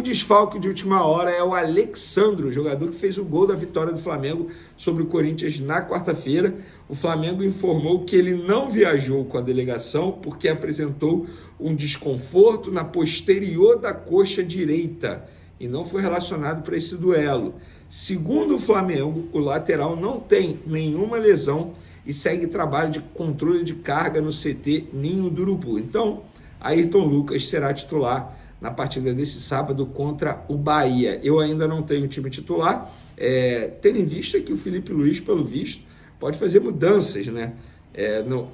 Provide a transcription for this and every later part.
desfalque de última hora é o Alexandro, jogador que fez o gol da vitória do Flamengo sobre o Corinthians na quarta-feira. O Flamengo informou que ele não viajou com a delegação porque apresentou um desconforto na posterior da coxa direita e não foi relacionado para esse duelo. Segundo o Flamengo, o lateral não tem nenhuma lesão e segue trabalho de controle de carga no CT Ninho do Urubu. Então, Ayrton Lucas será titular na partida desse sábado contra o Bahia. Eu ainda não tenho time titular, tendo em vista que o Felipe Luiz, pelo visto, pode fazer mudanças, né?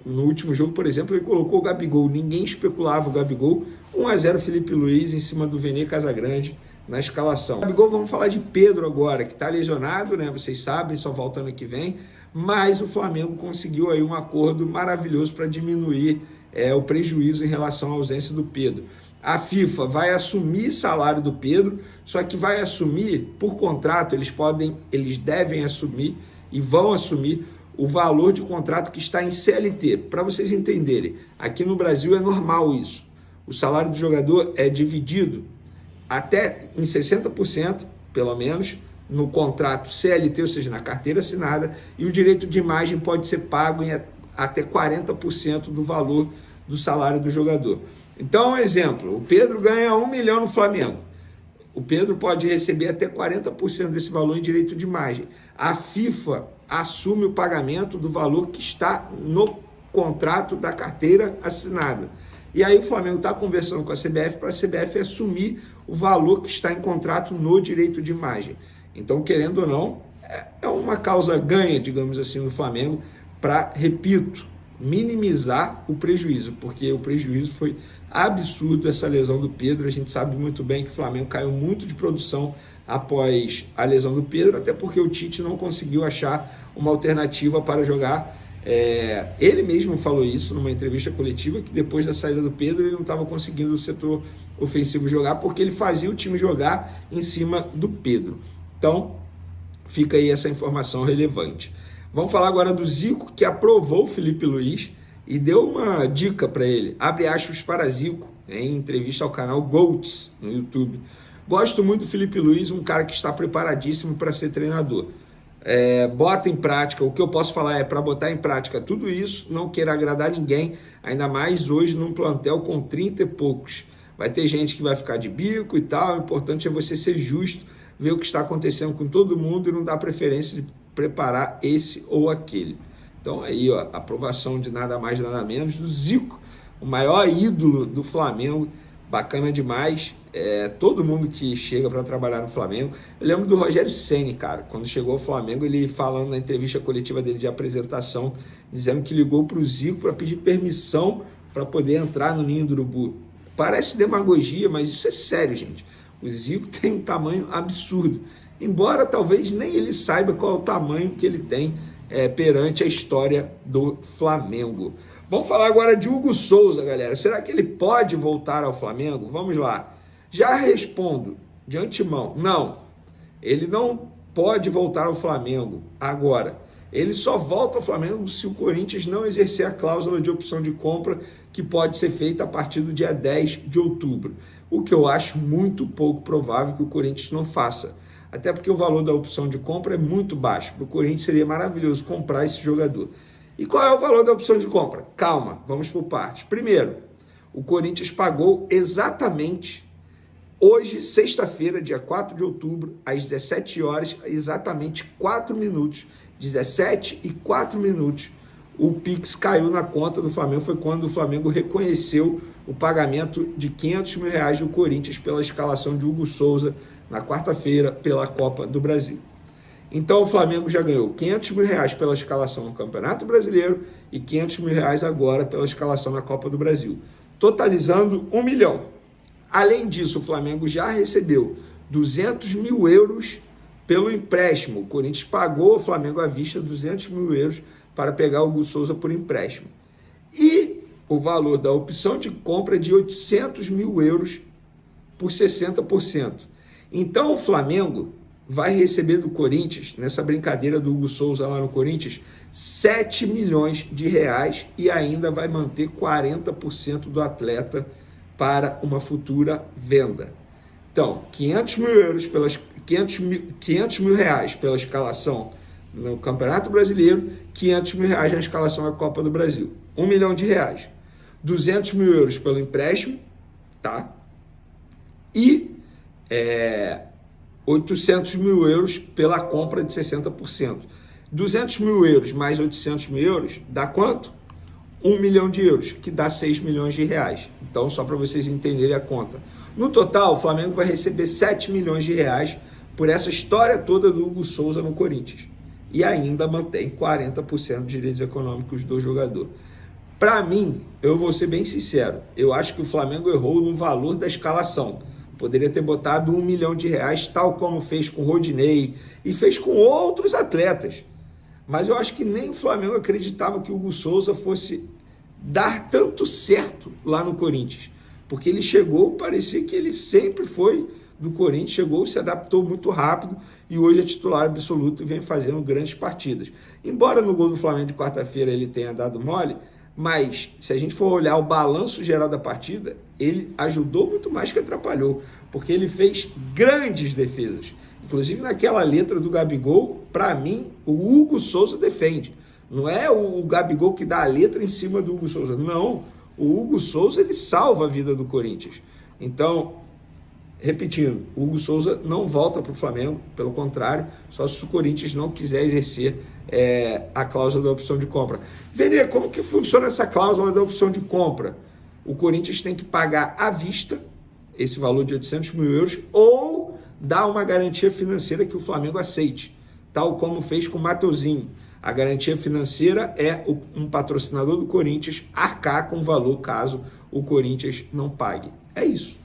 No último jogo, por exemplo, ele colocou o Gabigol. Ninguém especulava o Gabigol. 1-0 Felipe Luiz em cima do Vene Casagrande na escalação. Gabigol, vamos falar de Pedro agora, que está lesionado, né? Vocês sabem, só volta ano que vem. Mas o Flamengo conseguiu aí um acordo maravilhoso para diminuir o prejuízo em relação à ausência do Pedro. A FIFA vai assumir salário do Pedro, só que vai assumir, por contrato, eles devem assumir e vão assumir o valor de contrato que está em CLT. Para vocês entenderem, aqui no Brasil é normal isso. O salário do jogador é dividido até em 60%, pelo menos, no contrato CLT, ou seja, na carteira assinada, e o direito de imagem pode ser pago em até 40% do valor do salário do jogador. Então, um exemplo, o Pedro ganha 1 milhão no Flamengo. O Pedro pode receber até 40% desse valor em direito de imagem. A FIFA assume o pagamento do valor que está no contrato da carteira assinada. E aí o Flamengo está conversando com a CBF para a CBF assumir o valor que está em contrato no direito de imagem. Então, querendo ou não, é uma causa ganha, digamos assim, no Flamengo para, repito, minimizar o prejuízo, porque o prejuízo foi absurdo essa lesão do Pedro. A gente sabe muito bem que o Flamengo caiu muito de produção após a lesão do Pedro, até porque o Tite não conseguiu achar uma alternativa para jogar. Ele mesmo falou isso numa entrevista coletiva, que depois da saída do Pedro ele não estava conseguindo o setor ofensivo jogar, porque ele fazia o time jogar em cima do Pedro. Então, fica aí essa informação relevante. Vamos falar agora do Zico, que aprovou o Felipe Luiz e deu uma dica para ele. Abre aspas para Zico, em entrevista ao canal GOATs no YouTube. Gosto muito do Felipe Luiz, um cara que está preparadíssimo para ser treinador. Bota em prática, o que eu posso falar é para botar em prática tudo isso, não queira agradar ninguém, ainda mais hoje num plantel com 30 e poucos. Vai ter gente que vai ficar de bico e tal, o importante é você ser justo, ver o que está acontecendo com todo mundo e não dar preferência de preparar esse ou aquele. Então aí, ó, aprovação de nada mais nada menos do Zico, o maior ídolo do Flamengo, bacana demais. Todo mundo que chega para trabalhar no Flamengo. Eu lembro do Rogério Ceni, cara, quando chegou ao Flamengo, ele falando na entrevista coletiva dele de apresentação, dizendo que ligou para o Zico para pedir permissão para poder entrar no Ninho do Urubu. Parece demagogia, mas isso é sério, gente. O Zico tem um tamanho absurdo, embora talvez nem ele saiba qual é o tamanho que ele tem perante a história do Flamengo. Vamos falar agora de Hugo Souza, galera. Será que ele pode voltar ao Flamengo? Vamos lá. Já respondo de antemão, não. Ele não pode voltar ao Flamengo agora. Ele só volta ao Flamengo se o Corinthians não exercer a cláusula de opção de compra que pode ser feita a partir do dia 10 de outubro. O que eu acho muito pouco provável que o Corinthians não faça. Até porque o valor da opção de compra é muito baixo. Para o Corinthians seria maravilhoso comprar esse jogador. E qual é o valor da opção de compra? Calma, vamos por partes. Primeiro, o Corinthians pagou exatamente hoje, sexta-feira, dia 4 de outubro, às 17 horas, exatamente 4 minutos, 17 e 4 minutos, o Pix caiu na conta do Flamengo. Foi quando o Flamengo reconheceu o pagamento de R$500 mil do Corinthians pela escalação de Hugo Souza na quarta-feira pela Copa do Brasil. Então o Flamengo já ganhou R$500 mil pela escalação no Campeonato Brasileiro e R$500 mil agora pela escalação na Copa do Brasil, totalizando €1 milhão. Além disso, o Flamengo já recebeu €200 mil pelo empréstimo. O Corinthians pagou ao Flamengo à vista €200 mil para pegar o Hugo Souza por empréstimo. E o valor da opção de compra é de €800 mil por 60%. Então o Flamengo vai receber do Corinthians, nessa brincadeira do Hugo Souza lá no Corinthians, R$7 milhões e ainda vai manter 40% do atleta para uma futura venda. Então, 500 mil euros pelas 500 mil reais pela escalação no Campeonato Brasileiro, 500 mil reais na escalação da Copa do Brasil. R$ 1 milhão. 200 mil euros pelo empréstimo, tá? E 800 mil euros pela compra de 60%. 200 mil euros mais 800 mil euros dá quanto? 1 milhão de euros, que dá 6 milhões de reais. Então, só para vocês entenderem a conta. No total, o Flamengo vai receber 7 milhões de reais por essa história toda do Hugo Souza no Corinthians. E ainda mantém 40% de direitos econômicos do jogador. Para mim, eu vou ser bem sincero, eu acho que o Flamengo errou no valor da escalação. Poderia ter botado 1 milhão de reais, tal como fez com o Rodinei e fez com outros atletas. Mas eu acho que nem o Flamengo acreditava que o Hugo Souza fosse dar tanto certo lá no Corinthians. Porque ele chegou, parecia que ele sempre foi do Corinthians, chegou, se adaptou muito rápido e hoje é titular absoluto e vem fazendo grandes partidas. Embora no gol do Flamengo de quarta-feira ele tenha dado mole, mas se a gente for olhar o balanço geral da partida, ele ajudou muito mais que atrapalhou, porque ele fez grandes defesas. Inclusive naquela letra do Gabigol, para mim, o Hugo Souza defende. Não é o Gabigol que dá a letra em cima do Hugo Souza. Não, o Hugo Souza ele salva a vida do Corinthians. Então, repetindo, o Hugo Souza não volta para o Flamengo, pelo contrário, só se o Corinthians não quiser exercer a cláusula da opção de compra. Vene, como que funciona essa cláusula da opção de compra? O Corinthians tem que pagar à vista esse valor de 800 mil euros ou dar uma garantia financeira que o Flamengo aceite, tal como fez com o Mateuzinho. A garantia financeira é um patrocinador do Corinthians arcar com o valor caso o Corinthians não pague. É isso.